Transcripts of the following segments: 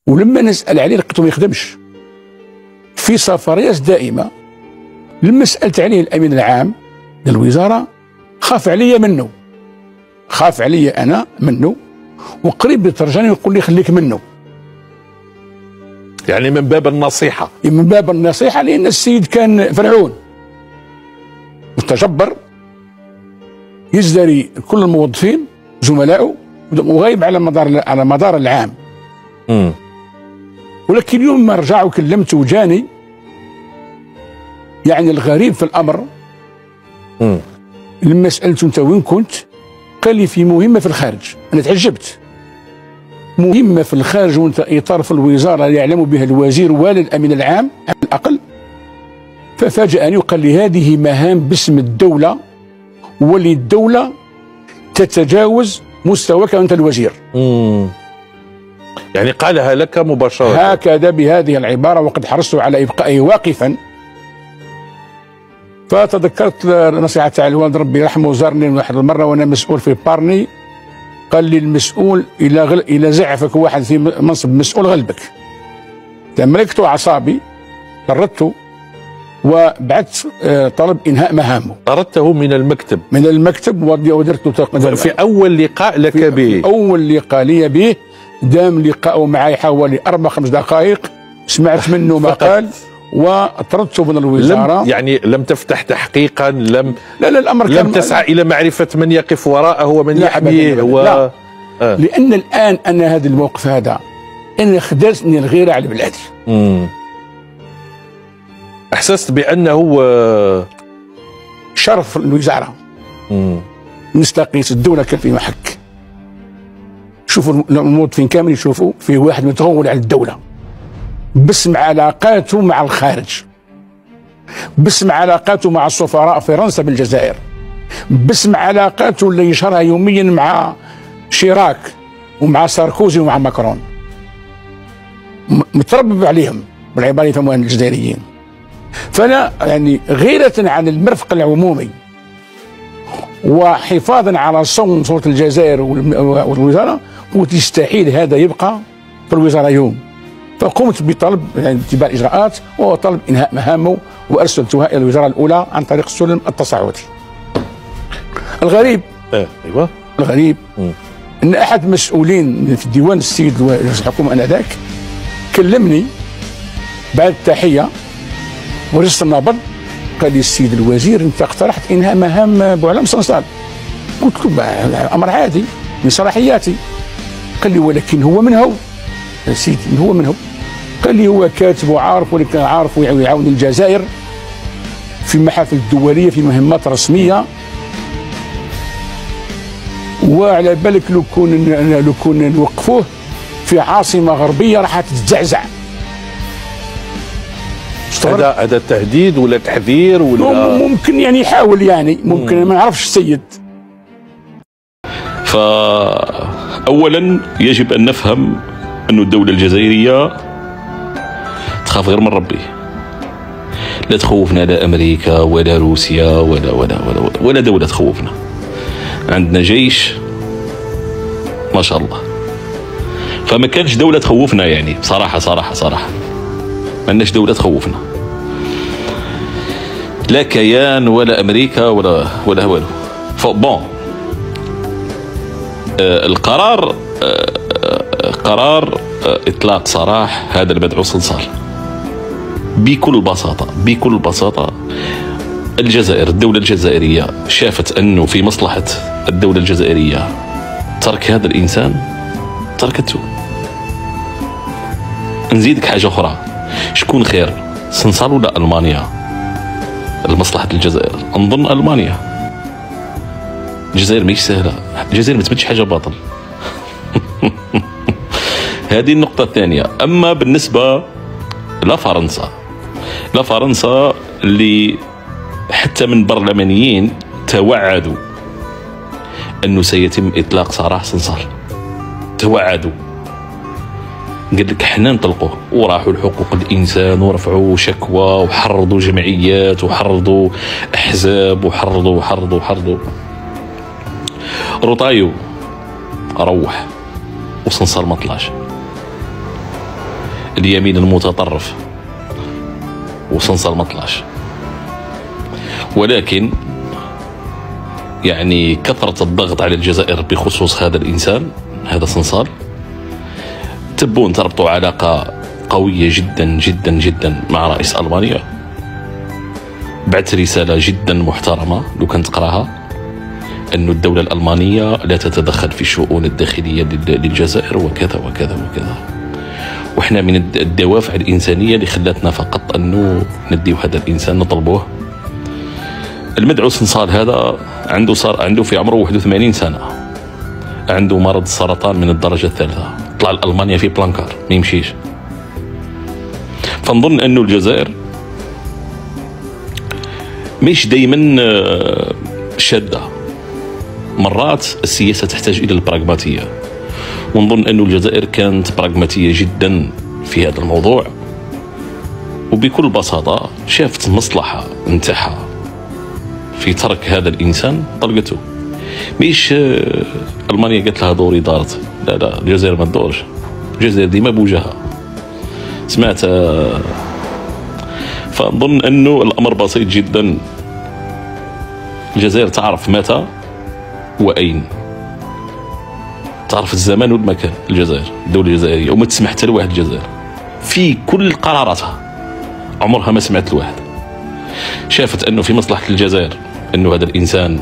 ولما نسال عليه لقيته ما يخدمش في سفريات دائمه. لما سالت عليه الامين العام للوزاره خاف عليا منه، خاف عليا انا منه، وقريب يترجاني ويقول لي خليك منه. يعني من باب النصيحه، من باب النصيحه، لان السيد كان فرعون متجبر يزدري كل الموظفين زملائه وغايب على مدار العام. ولكن يوم ما رجع وكلمته وجاني، يعني الغريب في الامر لما سالته انت وين كنت؟ قال لي في مهمه في الخارج. انا تعجبت، مهمه في الخارج وانت اطار في الوزاره يعلم بها الوزير ولا الامين العام على الاقل. ففاجأني وقال لي هذه مهام باسم الدوله، واللي الدوله تتجاوز مستواك وانت الوزير. يعني قالها لك مباشره هكذا بهذه العباره، وقد حرصت على ابقائه واقفا. فتذكرت نصيحه تاع الوالد ربي يرحمه، زارني واحد المره وانا مسؤول في بارني، قال لي المسؤول الى زعفك واحد في منصب مسؤول غلبك. تملكته اعصابي، طردته وبعثت طلب انهاء مهامه. طردته من المكتب؟ من المكتب، ودرت في اول لقاء لك به؟ اول لقاء لي به، دام لقاءه معي حوالي 4-5 دقائق، سمعت منه ما قال وطردته من الوزاره. يعني لم تفتح تحقيقا؟ لا الامر لم تسعى الى معرفه من يقف وراءه ومن يحميه؟ لا. لان الان انا هذا الموقف هذا انا خدرتني الغيره على بلادي. احسست بانه شرف الوزاره. مستقيس الدوله كان في محك. شوفوا الموظفين كامل يشوفوا فيه واحد متغول على الدوله باسم علاقاته مع الخارج، باسم علاقاته مع السفراء فرنسا بالجزائر، باسم علاقاته اللي يشهرها يوميا مع شيراك ومع ساركوزي ومع ماكرون. متربب عليهم بالعباره يفهموها الجزائريين. فانا يعني غيرة عن المرفق العمومي وحفاظا على صورة الجزائر والوزاره، قلت يستحيل هذا يبقى في الوزاره يوم. فقمت بطلب اتباع الاجراءات وطلب انهاء مهامه، وارسلتها الى الوزاره الاولى عن طريق السلم التصاعدي. الغريب ايوه الغريب ان احد المسؤولين في الديوان السيد رئيس الحكومه انذاك كلمني بعد التحيه ورئيس النبض، قال لي السيد الوزير انت اقترحت انهاء مهام بوعلام صنصال. قلت له امر عادي من صلاحياتي. قال لي ولكن هو من هو؟ يا سيدي هو من هو؟ قال لي هو كاتب وعارف، ولكن عارف ويعاون الجزائر في المحافل الدوليه في مهمات رسميه، وعلى بالك لو كنا نوقفوه في عاصمه غربيه راح تتزعزع. هذا تهديد ولا تحذير ولا ممكن يعني يحاول، يعني ممكن ما نعرفش السيد. فأولا يجب أن نفهم أن الدولة الجزائرية تخاف غير من ربي. لا تخوفنا لا أمريكا ولا روسيا ولا دولة تخوفنا. عندنا جيش ما شاء الله، فما كانش دولة تخوفنا. يعني صراحة ما عندناش دولة تخوفنا، لا كيان ولا أمريكا ولا والو. فبون القرار قرار إطلاق سراح هذا المدعو صنصال بكل بساطة. الجزائر، الدولة الجزائرية شافت أنه في مصلحة الدولة الجزائرية ترك هذا الإنسان، تركته. نزيدك حاجة أخرى، شكون خير صنصال ولا ألمانيا؟ لمصلحة الجزائر نظن ألمانيا. الجزائر ماهيش سهلة، الجزائر ما تمدش حاجة باطل. هذه النقطة الثانية. أما بالنسبة لفرنسا اللي حتى من برلمانيين توعدوا أنه سيتم إطلاق سراح صنصال، توعدوا، قال لك احنا نطلقوه، وراحوا لحقوق الانسان ورفعوا شكوى وحرضوا جمعيات وحرضوا احزاب وحرضوا. روطايو روح وصنصال ما طلعش. اليمين المتطرف وصنصال ما طلعش. ولكن يعني كثرة الضغط على الجزائر بخصوص هذا الإنسان، هذا صنصال، تبون تربطوا علاقة قوية جدا جدا جدا مع رئيس ألمانيا. بعت رسالة جدا محترمة لو كنت تقراها، أن الدولة الألمانية لا تتدخل في الشؤون الداخلية للجزائر وكذا وكذا وكذا. وإحنا من الدوافع الإنسانية اللي خلتنا فقط أنه نديو هذا الإنسان نطلبوه. المدعو صنصال هذا عنده في عمره 81 سنة، عنده مرض السرطان من الدرجة الثالثة، طلع لألمانيا في بلانكار ما يمشيش. فنظن أنه الجزائر مش دايما شادة، مرات السياسة تحتاج إلى البراغماتية، ونظن أن الجزائر كانت براغماتية جدا في هذا الموضوع، وبكل بساطة شافت مصلحة نتاعها في ترك هذا الإنسان طلقته. مش ألمانيا قالت لها دوري دارت، لا لا، الجزائر ما تدورش، الجزائر ديما بوجهها. سمعت فنظن أنه الأمر بسيط جدا. الجزائر تعرف متى وأين، تعرف الزمان والمكان. الجزائر الدولة الجزائرية وما تسمح حتى لواحد الجزائر في كل قراراتها، عمرها ما سمعت لواحد. شافت أنه في مصلحة الجزائر أنه هذا الإنسان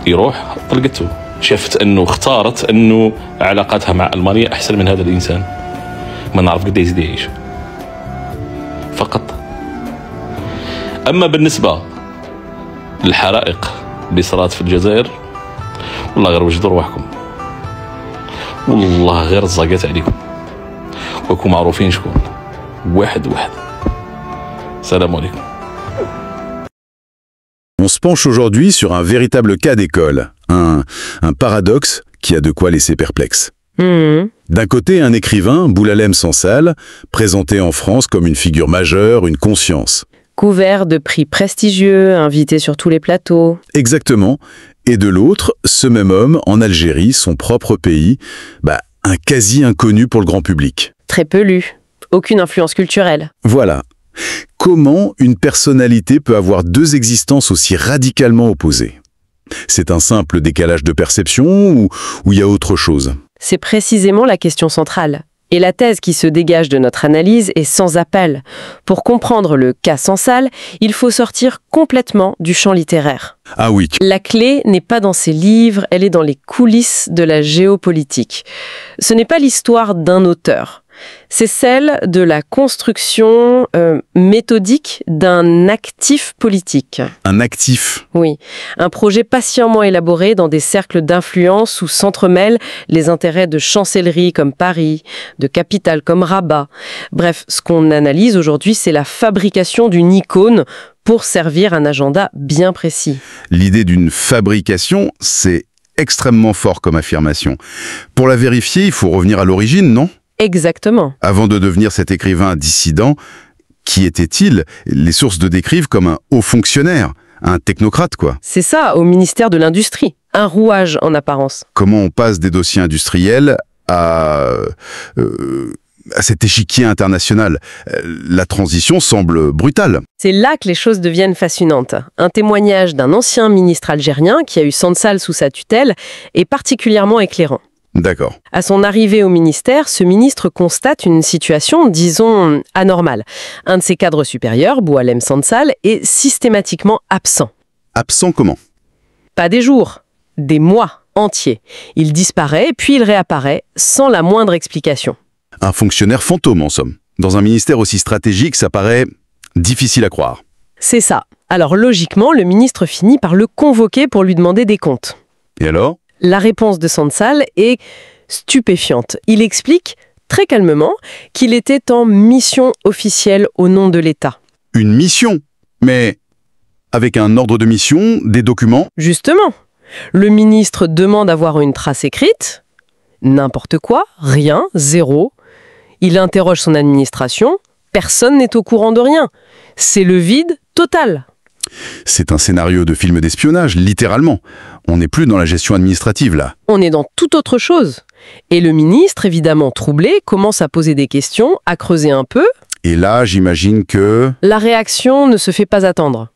يروح، طلقته. شافت أنه اختارت أنه علاقاتها مع ألمانيا أحسن من هذا الإنسان، ما نعرف قد يزيد يعيش فقط. أما بالنسبة للحرائق اللي صارت في الجزائر، والله غير وجدوا رواحكم، والله غير الزاقات عليكم، وكم معروفين شكون، واحد واحد. السلام عليكم. On se penche aujourd'hui sur un véritable cas d'école, un paradoxe qui a de quoi laisser perplexe. D'un côté, un écrivain, Boulalem Sansal, présenté en France comme une figure majeure, une conscience. Couvert de prix prestigieux, invité sur tous les plateaux. Exactement. Et de l'autre, ce même homme, en Algérie, son propre pays, un quasi-inconnu pour le grand public. Très peu lu. Aucune influence culturelle. Voilà. Comment une personnalité peut avoir deux existences aussi radicalement opposées? C'est un simple décalage de perception ou il y a autre chose? C'est précisément la question centrale. Et la thèse qui se dégage de notre analyse est sans appel. Pour comprendre le cas Sansal, il faut sortir complètement du champ littéraire. Ah oui. La clé n'est pas dans ses livres, elle est dans les coulisses de la géopolitique. Ce n'est pas l'histoire d'un auteur. C'est celle de la construction méthodique d'un actif politique. Un actif? Oui, un projet patiemment élaboré dans des cercles d'influence où s'entremêlent les intérêts de chancelleries comme Paris, de capitales comme Rabat. Bref, ce qu'on analyse aujourd'hui, c'est la fabrication d'une icône pour servir un agenda bien précis. L'idée d'une fabrication, c'est extrêmement fort comme affirmation. Pour la vérifier, il faut revenir à l'origine, non ? Exactement. Avant de devenir cet écrivain dissident, qui était-il? Les sources le décrivent comme un haut fonctionnaire, un technocrate, quoi. C'est ça, au ministère de l'Industrie. Un rouage en apparence. Comment on passe des dossiers industriels à cet échiquier international? La transition semble brutale. C'est là que les choses deviennent fascinantes. Un témoignage d'un ancien ministre algérien qui a eu Sansal sous sa tutelle est particulièrement éclairant. D'accord. À son arrivée au ministère, ce ministre constate une situation, disons, anormale. Un de ses cadres supérieurs, Boualem Sansal, est systématiquement absent. Absent comment? Pas des jours, des mois entiers. Il disparaît, puis il réapparaît, sans la moindre explication. Un fonctionnaire fantôme, en somme. Dans un ministère aussi stratégique, ça paraît difficile à croire. C'est ça. Alors logiquement, le ministre finit par le convoquer pour lui demander des comptes. Et alors? La réponse de Sansal est stupéfiante. Il explique, très calmement, qu'il était en mission officielle au nom de l'État. Une mission? Mais avec un ordre de mission, des documents? Justement. Le ministre demande à voir une trace écrite. N'importe quoi, rien, zéro. Il interroge son administration. Personne n'est au courant de rien. C'est le vide total. C'est un scénario de film d'espionnage, littéralement. On n'est plus dans la gestion administrative, là. On est dans toute autre chose. Et le ministre, évidemment troublé, commence à poser des questions, à creuser un peu. Et là, j'imagine que... La réaction ne se fait pas attendre.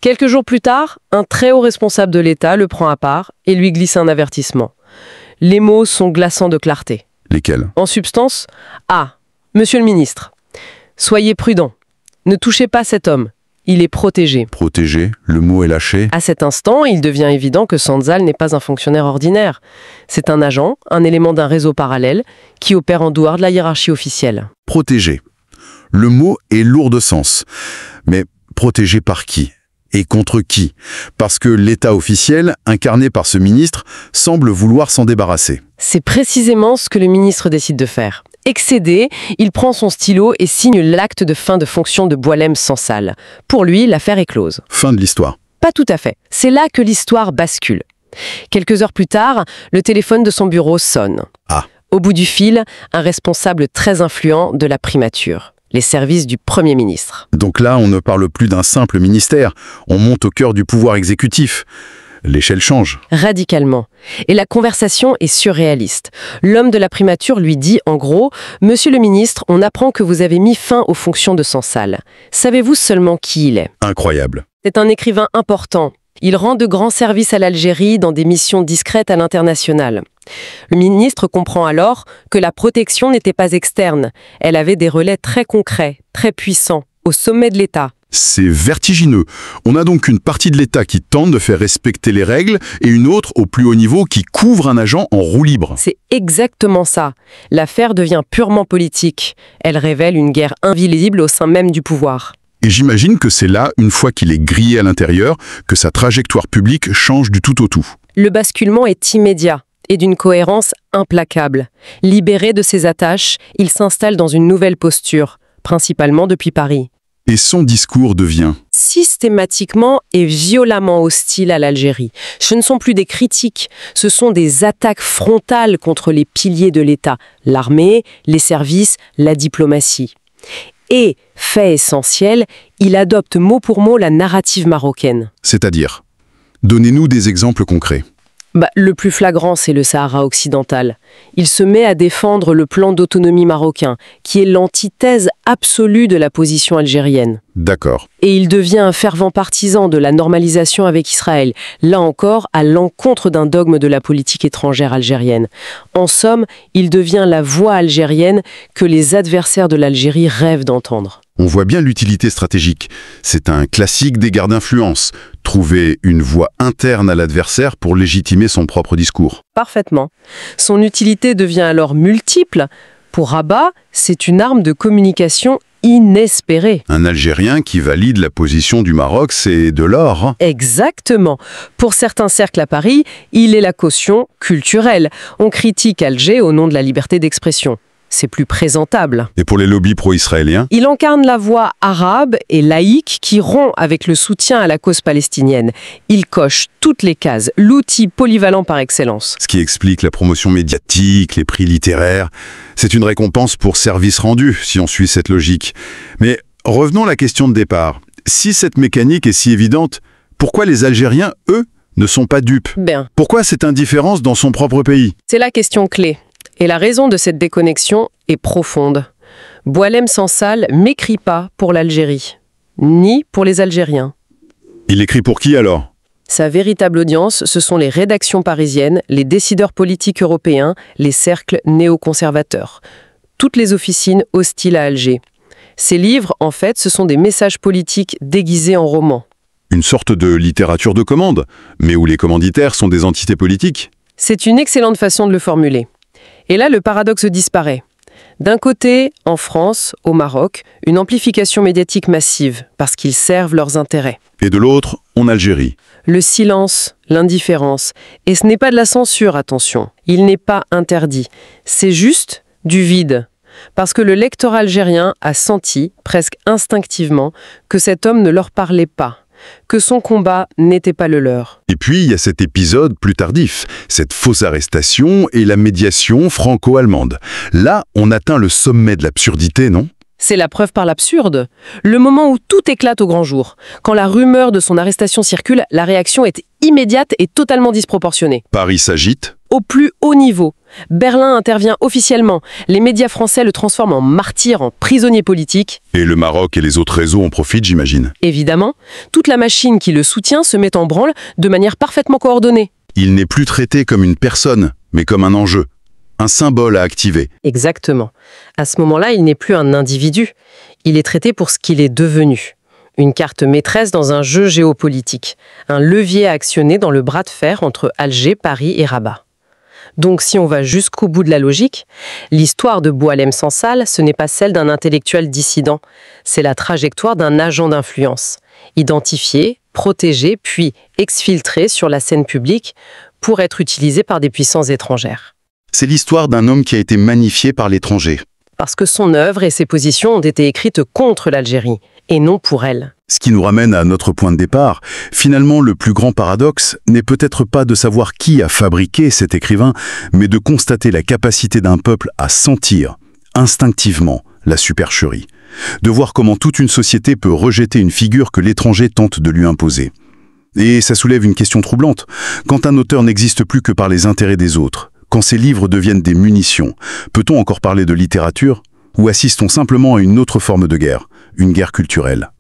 Quelques jours plus tard, un très haut responsable de l'État le prend à part et lui glisse un avertissement. Les mots sont glaçants de clarté. Lesquels? En substance, Monsieur le ministre, soyez prudent. Ne touchez pas cet homme. Il est protégé. Protégé, le mot est lâché. À cet instant, il devient évident que Sanzal n'est pas un fonctionnaire ordinaire. C'est un agent, un élément d'un réseau parallèle, qui opère en dehors de la hiérarchie officielle. Protégé. Le mot est lourd de sens. Mais protégé par qui? Et contre qui? Parce que l'État officiel, incarné par ce ministre, semble vouloir s'en débarrasser. C'est précisément ce que le ministre décide de faire. Excédé, il prend son stylo et signe l'acte de fin de fonction de Boualem Sansal. Pour lui, l'affaire est close. Fin de l'histoire. Pas tout à fait. C'est là que l'histoire bascule. Quelques heures plus tard, le téléphone de son bureau sonne. Au bout du fil, un responsable très influent de la primature. Les services du Premier ministre. Donc là, on ne parle plus d'un simple ministère, on monte au cœur du pouvoir exécutif. L'échelle change. Radicalement. Et la conversation est surréaliste. L'homme de la primature lui dit, en gros, « Monsieur le ministre, on apprend que vous avez mis fin aux fonctions de Sansal. Savez-vous seulement qui il est ?» Incroyable. C'est un écrivain important. Il rend de grands services à l'Algérie dans des missions discrètes à l'international. Le ministre comprend alors que la protection n'était pas externe. Elle avait des relais très concrets, très puissants, au sommet de l'État. C'est vertigineux. On a donc une partie de l'État qui tente de faire respecter les règles et une autre au plus haut niveau qui couvre un agent en roue libre. C'est exactement ça. L'affaire devient purement politique. Elle révèle une guerre invisible au sein même du pouvoir. Et j'imagine que c'est là, une fois qu'il est grillé à l'intérieur, que sa trajectoire publique change du tout au tout. Le basculement est immédiat et d'une cohérence implacable. Libéré de ses attaches, il s'installe dans une nouvelle posture, principalement depuis Paris. Et son discours devient systématiquement et violemment hostile à l'Algérie. Ce ne sont plus des critiques, ce sont des attaques frontales contre les piliers de l'État, l'armée, les services, la diplomatie. Et, fait essentiel, il adopte mot pour mot la narrative marocaine. C'est-à-dire, donnez-nous des exemples concrets. Le plus flagrant, c'est le Sahara occidental. Il se met à défendre le plan d'autonomie marocain, qui est l'antithèse absolue de la position algérienne. D'accord. Et il devient un fervent partisan de la normalisation avec Israël, là encore à l'encontre d'un dogme de la politique étrangère algérienne. En somme, il devient la voix algérienne que les adversaires de l'Algérie rêvent d'entendre. On voit bien l'utilité stratégique. C'est un classique des guerres d'influence. Trouver une voie interne à l'adversaire pour légitimer son propre discours. Parfaitement. Son utilité devient alors multiple. Pour Rabat, c'est une arme de communication inespérée. Un Algérien qui valide la position du Maroc, c'est de l'or. Exactement. Pour certains cercles à Paris, il est la caution culturelle. On critique Alger au nom de la liberté d'expression. C'est plus présentable. Et pour les lobbies pro-israéliens? Il incarne la voix arabe et laïque qui rompt avec le soutien à la cause palestinienne. Il coche toutes les cases, l'outil polyvalent par excellence. Ce qui explique la promotion médiatique, les prix littéraires. C'est une récompense pour service rendu, si on suit cette logique. Mais revenons à la question de départ. Si cette mécanique est si évidente, pourquoi les Algériens, eux, ne sont pas dupes? Pourquoi cette indifférence dans son propre pays? C'est la question clé. Et la raison de cette déconnexion est profonde. Boualem Sansal m'écrit pas pour l'Algérie, ni pour les Algériens. Il écrit pour qui alors? Sa véritable audience, ce sont les rédactions parisiennes, les décideurs politiques européens, les cercles néoconservateurs. Toutes les officines hostiles à Alger. Ces livres, en fait, ce sont des messages politiques déguisés en romans. Une sorte de littérature de commande, mais où les commanditaires sont des entités politiques? C'est une excellente façon de le formuler. Et là, le paradoxe disparaît. D'un côté, en France, au Maroc, une amplification médiatique massive, parce qu'ils servent leurs intérêts. Et de l'autre, en Algérie. Le silence, l'indifférence. Et ce n'est pas de la censure, attention. Il n'est pas interdit. C'est juste du vide. Parce que le lecteur algérien a senti, presque instinctivement, que cet homme ne leur parlait pas. Que son combat n'était pas le leur. Et puis, il y a cet épisode plus tardif, cette fausse arrestation et la médiation franco-allemande. Là, on atteint le sommet de l'absurdité, non? C'est la preuve par l'absurde. Le moment où tout éclate au grand jour. Quand la rumeur de son arrestation circule, la réaction est immédiate et totalement disproportionnée. Paris s'agite, au plus haut niveau. Berlin intervient officiellement. Les médias français le transforment en martyr, en prisonnier politique. Et le Maroc et les autres réseaux en profitent, j'imagine. Évidemment, toute la machine qui le soutient se met en branle de manière parfaitement coordonnée. Il n'est plus traité comme une personne, mais comme un enjeu. Un symbole à activer. Exactement. À ce moment-là, il n'est plus un individu. Il est traité pour ce qu'il est devenu. Une carte maîtresse dans un jeu géopolitique. Un levier à actionner dans le bras de fer entre Alger, Paris et Rabat. Donc si on va jusqu'au bout de la logique, l'histoire de Boualem Sansal, ce n'est pas celle d'un intellectuel dissident. C'est la trajectoire d'un agent d'influence. Identifié, protégé, puis exfiltré sur la scène publique pour être utilisé par des puissances étrangères. C'est l'histoire d'un homme qui a été magnifié par l'étranger. Parce que son œuvre et ses positions ont été écrites contre l'Algérie, et non pour elle. Ce qui nous ramène à notre point de départ. Finalement, le plus grand paradoxe n'est peut-être pas de savoir qui a fabriqué cet écrivain, mais de constater la capacité d'un peuple à sentir, instinctivement, la supercherie. De voir comment toute une société peut rejeter une figure que l'étranger tente de lui imposer. Et ça soulève une question troublante. Quand un auteur n'existe plus que par les intérêts des autres, quand ces livres deviennent des munitions, peut-on encore parler de littérature ? Ou assiste-t-on simplement à une autre forme de guerre, une guerre culturelle ?